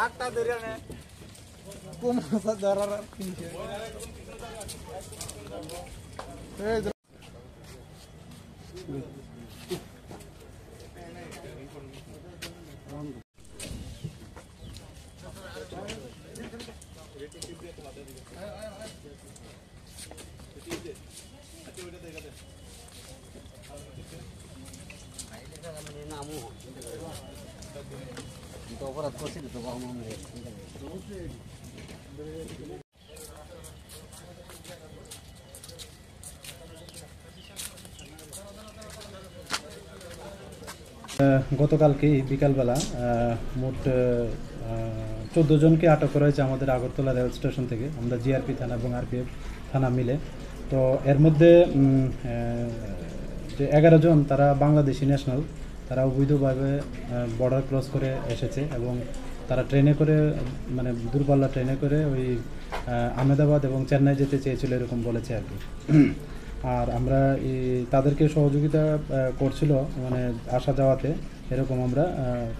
আটটা ধরে নে কোন মাছ ধরার কিনছে এই অপরাধ করছি তো গতকালকে বিকালবেলা মোট 14 জনকে আটক করা হয়েছে আমাদের আগরতলা রেল স্টেশন থেকে। আমরা জিআরপি থানা এবং আরপিএফ থানা মিলে। তো এর মধ্যে যে 11 জন তারা বাংলাদেশি ন্যাশনাল, তারা অবৈধভাবে বর্ডার ক্রস করে এসেছে এবং তারা ট্রেনে করে মানে দূরপাল্লা ট্রেনে করে ওই আহমেদাবাদ এবং চেন্নাই যেতে চেয়েছিল এরকম বলেছে আর কি। আর আমরা তাদেরকে সহযোগিতা করছিল মানে আসা যাওয়াতে, এরকম আমরা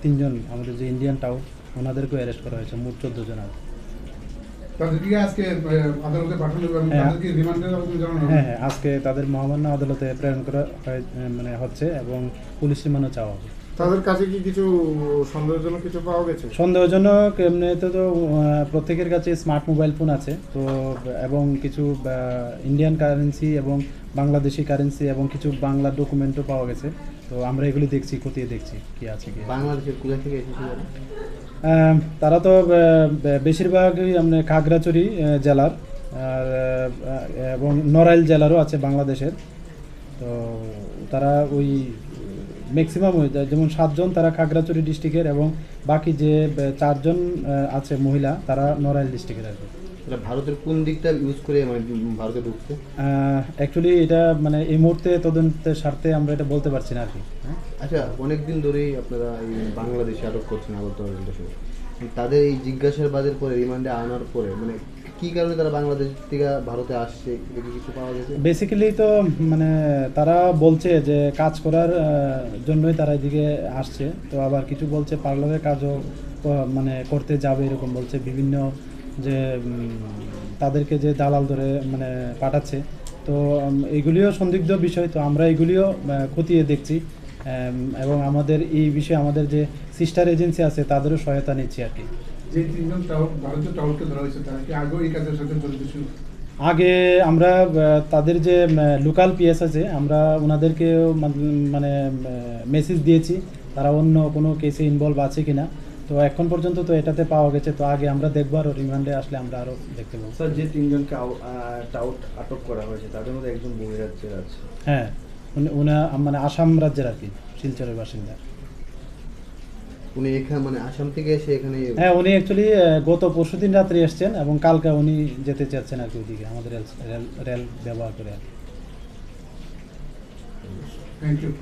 3 জন আমাদের যে ইন্ডিয়ান টাউট ওনাদেরকে অ্যারেস্ট করা হয়েছে, মোট 14 জন। হ্যাঁ, আজকে তাদের মহামান্য আদালতে প্রেরণ করা মানে হচ্ছে এবং পুলিশ রিমান্ডও চাওয়া হবে। তাদের কাছে কি কিছু সন্দেহজনক কিছু পাওয়া গেছে? সন্দেহজনক এমনিতে তো প্রত্যেকের কাছে স্মার্ট মোবাইল ফোন আছে তো, এবং কিছু ইন্ডিয়ান কারেন্সি এবং বাংলাদেশি কারেন্সি এবং কিছু বাংলা ডকুমেন্টও পাওয়া গেছে। তো আমরা এগুলি দেখছি, খতিয়ে দেখছি কি আছে কি। বাংলাদেশের কোথা থেকে এসেছে? তারা তো বেশিরভাগই আমরা খাগড়াছড়ি জেলার আর এবং নড়াইল জেলারও আছে বাংলাদেশের। তো তারা ওই ম্যাক্সিমাম যেমন 7 জন তারা খাগড়াছড়ি ডিস্ট্রিক্টের এবং বাকি যে 4 জন আছে মহিলা তারা নড়াইল ডিস্ট্রিক্টের আর কি। ভারতের কোন দিকটা ইউজ করে মানে ভারতে ঢুকছে? অ্যাকচুয়ালি এটা মানে এই মুহূর্তে তদন্তের স্বার্থে আমরা এটা বলতে পারছি না আর কি। আচ্ছা, অনেকদিন ধরেই আপনারা এই বাংলাদেশে আটক করছেন আগরতলা রেল স্টেশনে, তাদের এই জিজ্ঞাসাবাদের পরে রিমান্ডে আনার পরে মানে কি কারণে তারা বাংলাদেশ থেকে ভারতে আসছে কিছু পাওয়া গেছে? বেসিক্যালি তো মানে তারা বলছে যে কাজ করার জন্যই তারা এদিকে আসছে। তো আবার কিছু বলছে পার্লারের কাজও মানে করতে যাবে এরকম বলছে। বিভিন্ন যে তাদেরকে যে দালাল ধরে মানে পাঠাচ্ছে, তো এগুলিও সন্দিগ্ধ বিষয়। তো আমরা এগুলিও খতিয়ে দেখছি এবং আমাদের এই বিষয়ে আমাদের যে সিস্টার এজেন্সি আছে তাদেরও সহায়তা নিচ্ছি আর কি। যে 3 জন ভারতীয় টাউটকে ধরা হয়েছে তারা কি আগেও এই কাজের সাথে জড়িত ছিল? আগে আমরা তাদের যে লোকাল পিএস আছে আমরা ওনাদেরকে মানে মেসেজ দিয়েছি তারা অন্য কোনো কেসে ইনভলভ আছে কিনা। তো এখন পর্যন্ত তো এটাতে পাওয়া গেছে। তো আগে আমরা দেখবো, আরও রিমান্ডে আসলে আমরা আরও দেখতে পাবো। স্যার, যে 3 জনকে টাউট আটক করা হয়েছে তাদের মধ্যে একজন বহিরাজ্যের আছে। হ্যাঁ, উনি মানে আসাম রাজ্যের আর কি, শিলচরের বাসিন্দা। উনি এখানে মানে আসাম থেকে এসে এখানে? হ্যাঁ, উনি অ্যাকচুয়ালি গত পরশুদিন রাত্রে এসছেন এবং কালকে উনি যেতে চাচ্ছেন আর কি ওইদিকে আমাদের রেল ব্যবহার করে আর কি। Thank you.